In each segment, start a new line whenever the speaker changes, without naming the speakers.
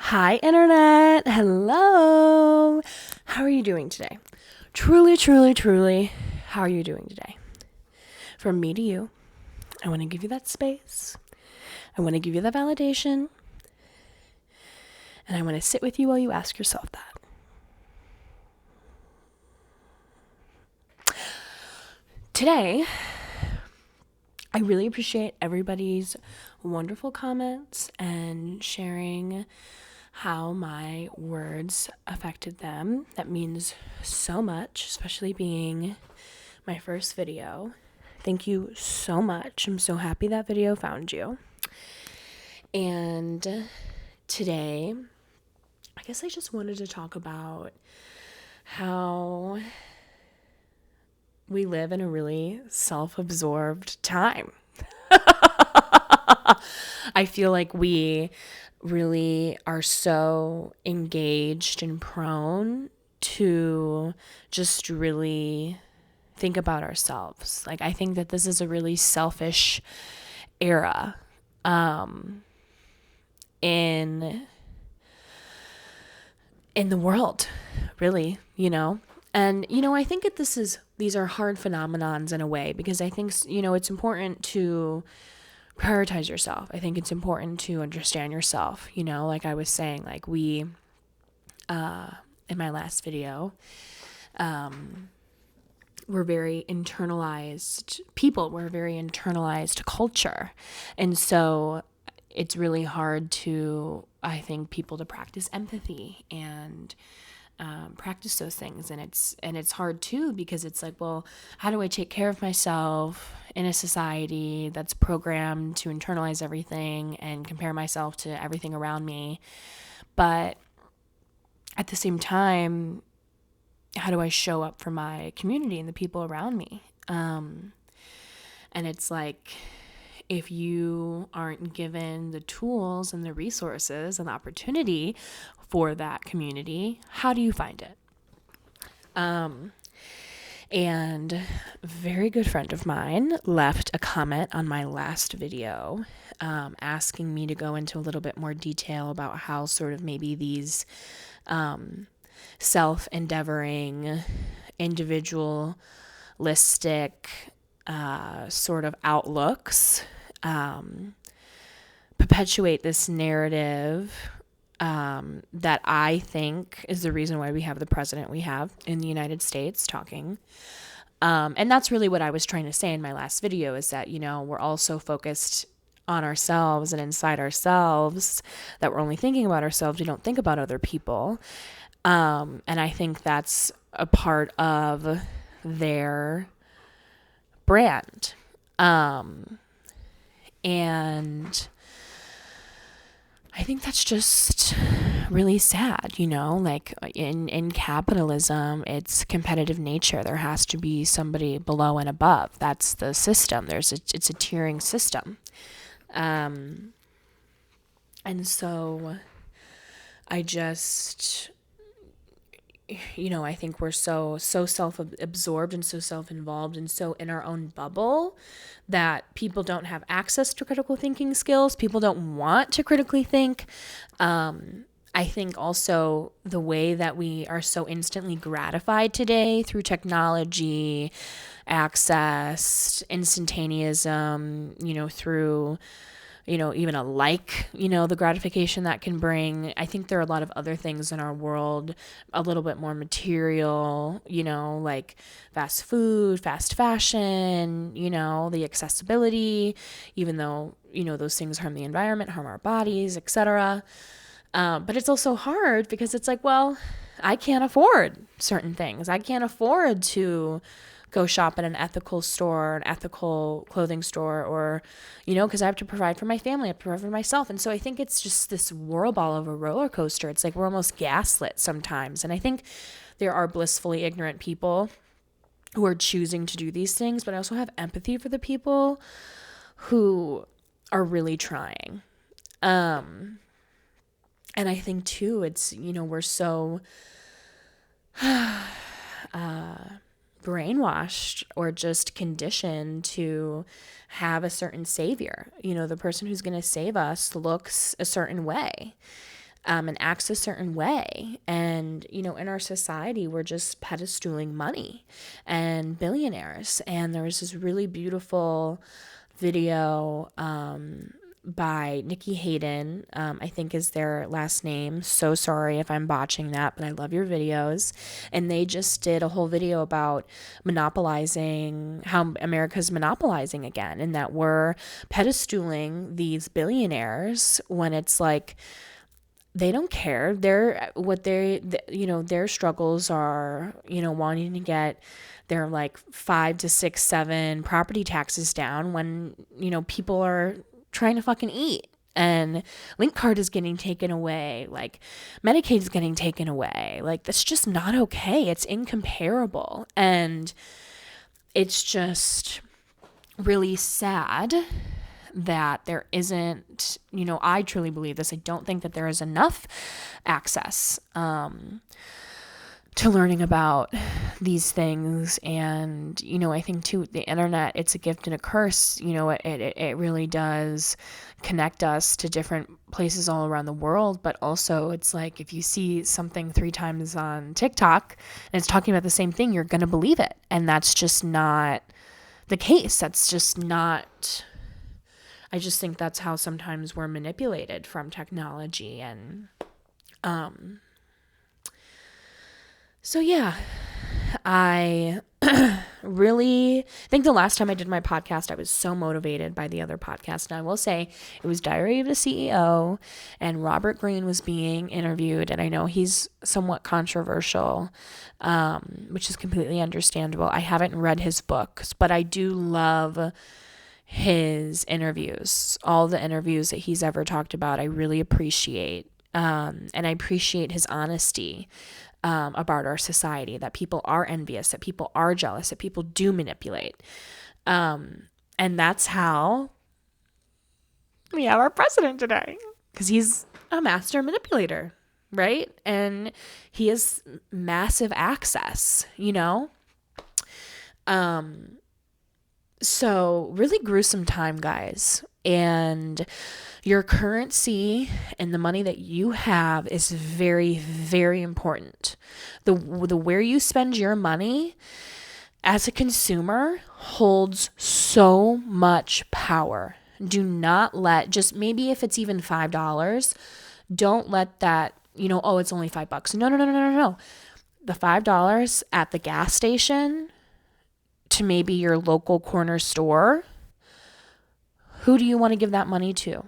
Hi, Internet. Hello. How are you doing today? Truly, truly, truly, how are you doing today? From me to you, I want to give you that space. I want to give you that validation. And I want to sit with you while you ask yourself that. Today, I really appreciate everybody's wonderful comments and sharing how my words affected them. That means so much, especially being my first video. Thank you so much. I'm so happy that video found you. And today, I guess I just wanted to talk about how we live in a really self-absorbed time. I feel like we really are so engaged and prone to just really think about ourselves. Like, I think that this is a really selfish era in the world, really, And, I think that these are hard phenomenons in a way, because I think, it's important to prioritize yourself. I think it's important to understand yourself, like I was saying, like we, in my last video, we're very internalized people. We're a very internalized culture. And so it's really hard to, I think, people to practice empathy and practice those things. And it's hard too, because it's like, well, how do I take care of myself in a society that's programmed to internalize everything and compare myself to everything around me? But at the same time, how do I show up for my community and the people around me? And it's like, if you aren't given the tools and the resources and the opportunity for that community, how do you find it? And a very good friend of mine left a comment on my last video, asking me to go into a little bit more detail about how sort of maybe these self-endeavoring, individualistic sort of outlooks perpetuate this narrative that I think is the reason why we have the president we have in the United States talking. And that's really what I was trying to say in my last video, is that, we're all so focused on ourselves and inside ourselves that we're only thinking about ourselves. We don't think about other people. And I think that's a part of their brand. And I think that's just really sad, like in capitalism, it's competitive nature. There has to be somebody below and above. That's the system. It's a tiering system. And so I just, I think we're so self-absorbed and so self-involved and so in our own bubble that people don't have access to critical thinking skills. People don't want to critically think. I think also the way that we are so instantly gratified today through technology, access, instantaneism, through even a like, the gratification that can bring. I think there are a lot of other things in our world, a little bit more material, like fast food, fast fashion, the accessibility, even though, those things harm the environment, harm our bodies, etc. But it's also hard because it's like, well, I can't afford certain things. I can't afford to go shop at an ethical store, an ethical clothing store, or, because I have to provide for my family, I have to provide for myself. And so I think it's just this whirlball of a roller coaster. It's like we're almost gaslit sometimes. And I think there are blissfully ignorant people who are choosing to do these things, but I also have empathy for the people who are really trying. And I think too, it's, we're so brainwashed or just conditioned to have a certain savior. The person who's going to save us looks a certain way. and acts a certain way. And, in our society, we're just pedestaling money and billionaires. And there was this really beautiful video by Nikki Hayden, I think is their last name. So sorry if I'm botching that, but I love your videos. And they just did a whole video about monopolizing, how America's monopolizing again, and that we're pedestaling these billionaires when it's like, they don't care. Their struggles are, wanting to get their like 5 to 6, 7 property taxes down when, people are trying to fucking eat. And Link Card is getting taken away. Like Medicaid is getting taken away. Like that's just not okay. It's incomparable. And it's just really sad that there isn't, I truly believe this. I don't think that there is enough access to learning about these things. And, I think too, the internet, it's a gift and a curse. It really does connect us to different places all around the world. But also it's like, if you see something 3 times on TikTok and it's talking about the same thing, you're going to believe it. And that's just not the case. That's just not... I just think that's how sometimes we're manipulated from technology. And so yeah, I really think the last time I did my podcast, I was so motivated by the other podcast. And I will say it was Diary of a CEO, and Robert Greene was being interviewed. And I know he's somewhat controversial, which is completely understandable. I haven't read his books, but I do love his interviews. All the interviews that he's ever talked about, I really appreciate. And I appreciate his honesty about our society, that people are envious, that people are jealous, that people do manipulate. And that's how we have our president today, because he's a master manipulator, right? And he has massive access, So really gruesome time, guys. And your currency and the money that you have is very, very important. The where you spend your money as a consumer holds so much power. Do not let, just maybe if it's even $5, don't let that, it's only $5. No. The $5 at the gas station to maybe your local corner store, who do you want to give that money to?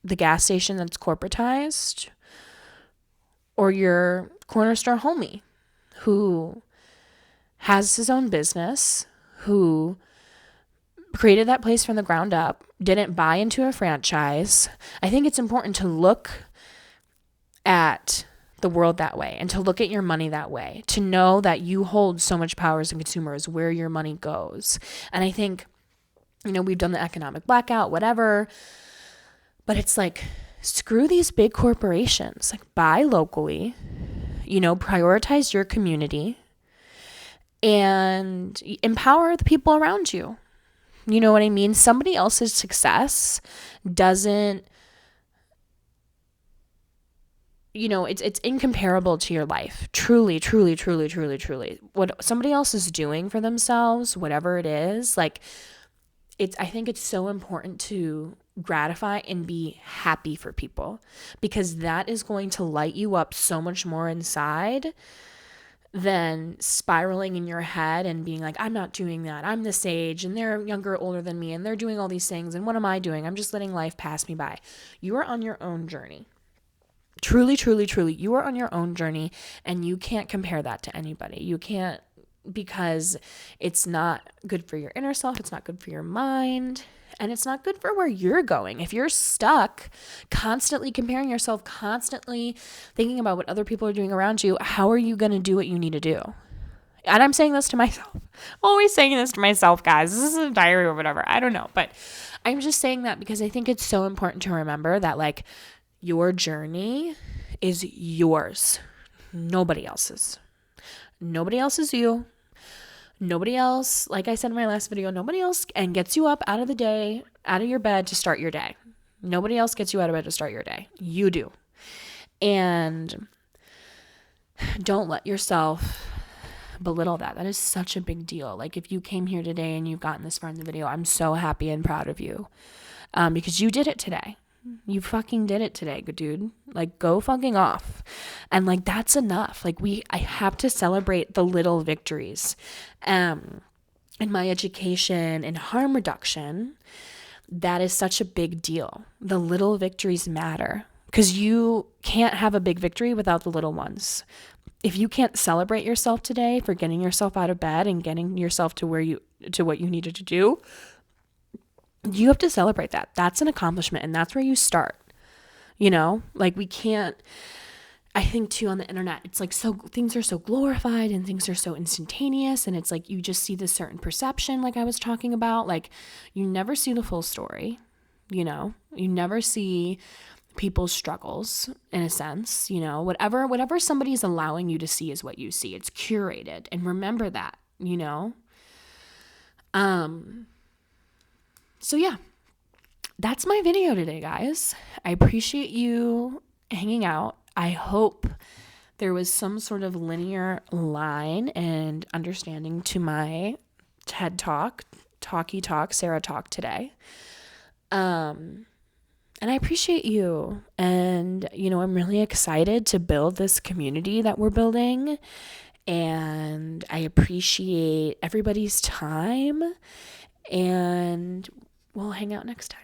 The gas station that's corporatized, or your corner store homie who has his own business, who created that place from the ground up, didn't buy into a franchise? I think it's important to look at the world that way, and to look at your money that way, to know that you hold so much power as a consumer, is where your money goes. And I think, we've done the economic blackout, whatever, but it's like, screw these big corporations. Like, buy locally, prioritize your community, and empower the people around you. You know what I mean? Somebody else's success doesn't, it's incomparable to your life. Truly, truly, truly, truly, truly. What somebody else is doing for themselves, whatever it is, like, I think it's so important to gratify and be happy for people, because that is going to light you up so much more inside than spiraling in your head and being like, I'm not doing that. I'm this age and they're younger, older than me, and they're doing all these things. And what am I doing? I'm just letting life pass me by. You are on your own journey. Truly, truly, truly, you are on your own journey, and you can't compare that to anybody. You can't, because it's not good for your inner self. It's not good for your mind, and it's not good for where you're going. If you're stuck constantly comparing yourself, constantly thinking about what other people are doing around you, how are you going to do what you need to do? And I'm saying this to myself. I'm always saying this to myself, guys. This is a diary or whatever. I don't know. But I'm just saying that because I think it's so important to remember that, like, your journey is yours. Nobody else's. Nobody else is you. Nobody else, like I said in my last video, nobody else and gets you up out of the day, out of your bed to start your day. Nobody else gets you out of bed to start your day. You do. And don't let yourself belittle that. That is such a big deal. Like, if you came here today and you've gotten this far in the video, I'm so happy and proud of you, because you did it today. You fucking did it today, good dude. Like, go fucking off. And like, that's enough. Like, I have to celebrate the little victories. In my education and harm reduction, that is such a big deal. The little victories matter, because you can't have a big victory without the little ones. If you can't celebrate yourself today for getting yourself out of bed and getting yourself to what you needed to do, you have to celebrate that. That's an accomplishment, and that's where you start. Like, we can't, I think too, on the internet, it's like, so things are so glorified and things are so instantaneous, and it's like you just see this certain perception, like I was talking about. Like, you never see the full story. You never see people's struggles, in a sense. Whatever somebody's allowing you to see is what you see. It's curated, and remember that. So yeah, that's my video today, guys. I appreciate you hanging out. I hope there was some sort of linear line and understanding to my TED Talk, Sarah Talk today. And I appreciate you. And, I'm really excited to build this community that we're building. And I appreciate everybody's time. And we'll hang out next time.